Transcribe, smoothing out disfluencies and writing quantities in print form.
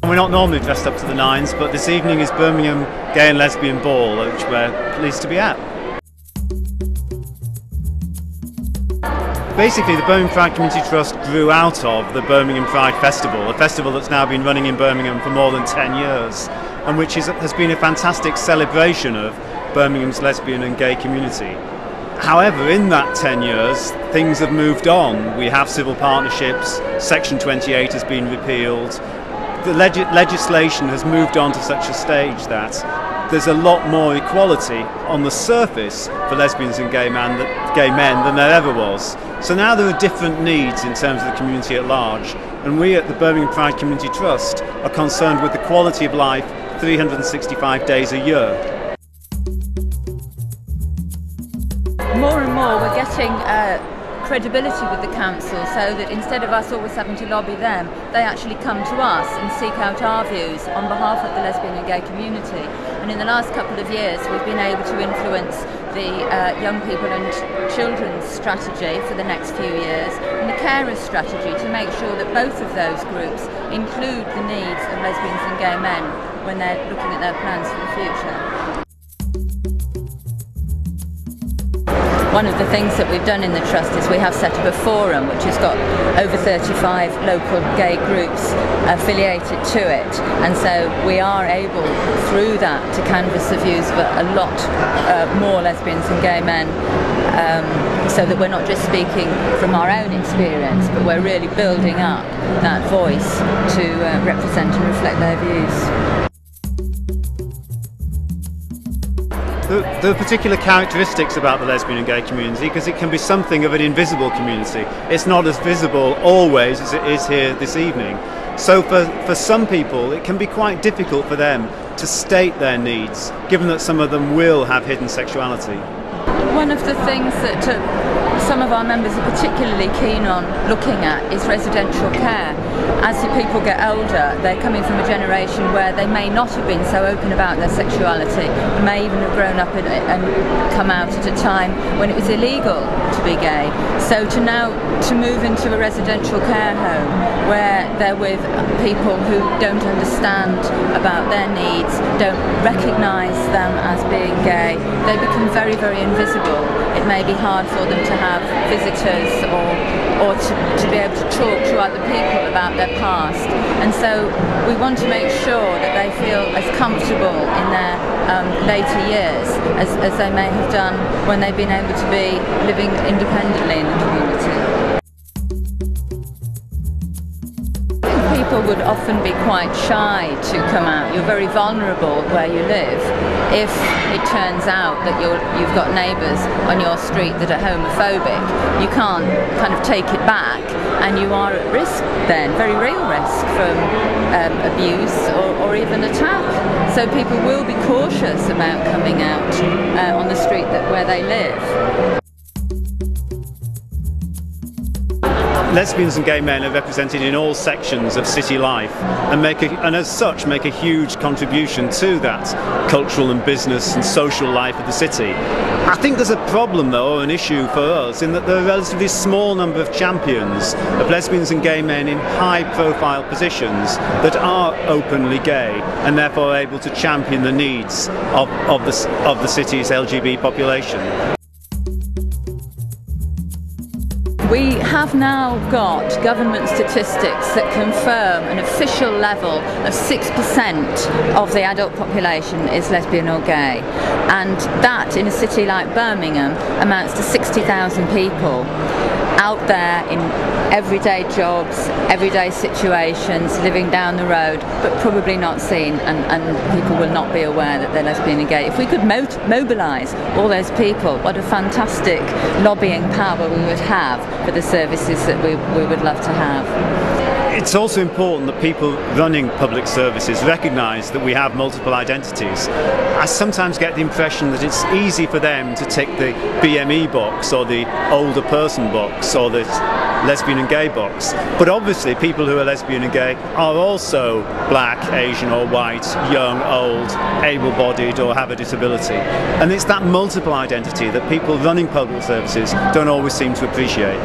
We're not normally dressed up to the nines, but this evening is Birmingham Gay and Lesbian Ball, which we're pleased to be at. Basically, the Birmingham Pride Community Trust grew out of the Birmingham Pride Festival, a festival that's now been running in Birmingham for more than 10 years, and which has been a fantastic celebration of Birmingham's lesbian and gay community. However, in that 10 years, things have moved on. We have civil partnerships, Section 28 has been repealed. The legislation has moved on to such a stage that there's a lot more equality on the surface for lesbians and gay men than there ever was. So now there are different needs in terms of the community at large, and we at the Birmingham Pride Community Trust are concerned with the quality of life 365 days a year. More and more we're getting credibility with the council, so that instead of us always having to lobby them, they actually come to us and seek out our views on behalf of the lesbian and gay community. And in the last couple of years we've been able to influence the young people and children's strategy for the next few years and the carers strategy to make sure that both of those groups include the needs of lesbians and gay men when they're looking at their plans for the future. One of the things that we've done in the Trust is we have set up a forum which has got over 35 local gay groups affiliated to it, and so we are able through that to canvass the views of a lot more lesbians and gay men, so that we're not just speaking from our own experience, but we're really building up that voice to represent and reflect their views. There are particular characteristics about the lesbian and gay community because it can be something of an invisible community. It's not as visible always as it is here this evening. So for some people it can be quite difficult for them to state their needs, given that some of them will have hidden sexuality. One of the things that some of our members are particularly keen on looking at is residential care. As the people get older, they're coming from a generation where they may not have been so open about their sexuality, may even have grown up and come out at a time when it was illegal to be gay. So to move into a residential care home where they're with people who don't understand about their needs, don't recognise them as being gay, they become very, very invisible. It may be hard for them to have visitors or to be able to talk to other people about their past, and so we want to make sure that they feel as comfortable in their later years as they may have done when they've been able to be living independently in the community. People would often be quite shy to come out. You're very vulnerable where you live. If it turns out that you've got neighbours on your street that are homophobic, you can't kind of take it back, and you are at risk then, very real risk, from abuse or even attack. So people will be cautious about coming out on the street where they live. Lesbians and gay men are represented in all sections of city life and as such make a huge contribution to that cultural and business and social life of the city. I think there's a problem though, or an issue for us, in that there are a relatively small number of champions of lesbians and gay men in high profile positions that are openly gay and therefore able to champion the needs of the city's LGBT population. We have now got government statistics that confirm an official level of 6% of the adult population is lesbian or gay, and that in a city like Birmingham amounts to 60,000 people out there in everyday jobs, everyday situations, living down the road, but probably not seen, and people will not be aware that they're lesbian and gay. If we could mobilise all those people, what a fantastic lobbying power we would have for the services that we would love to have. It's also important that people running public services recognise that we have multiple identities. I sometimes get the impression that it's easy for them to tick the BME box or the older person box or the lesbian and gay box. But obviously people who are lesbian and gay are also black, Asian or white, young, old, able-bodied or have a disability. And it's that multiple identity that people running public services don't always seem to appreciate.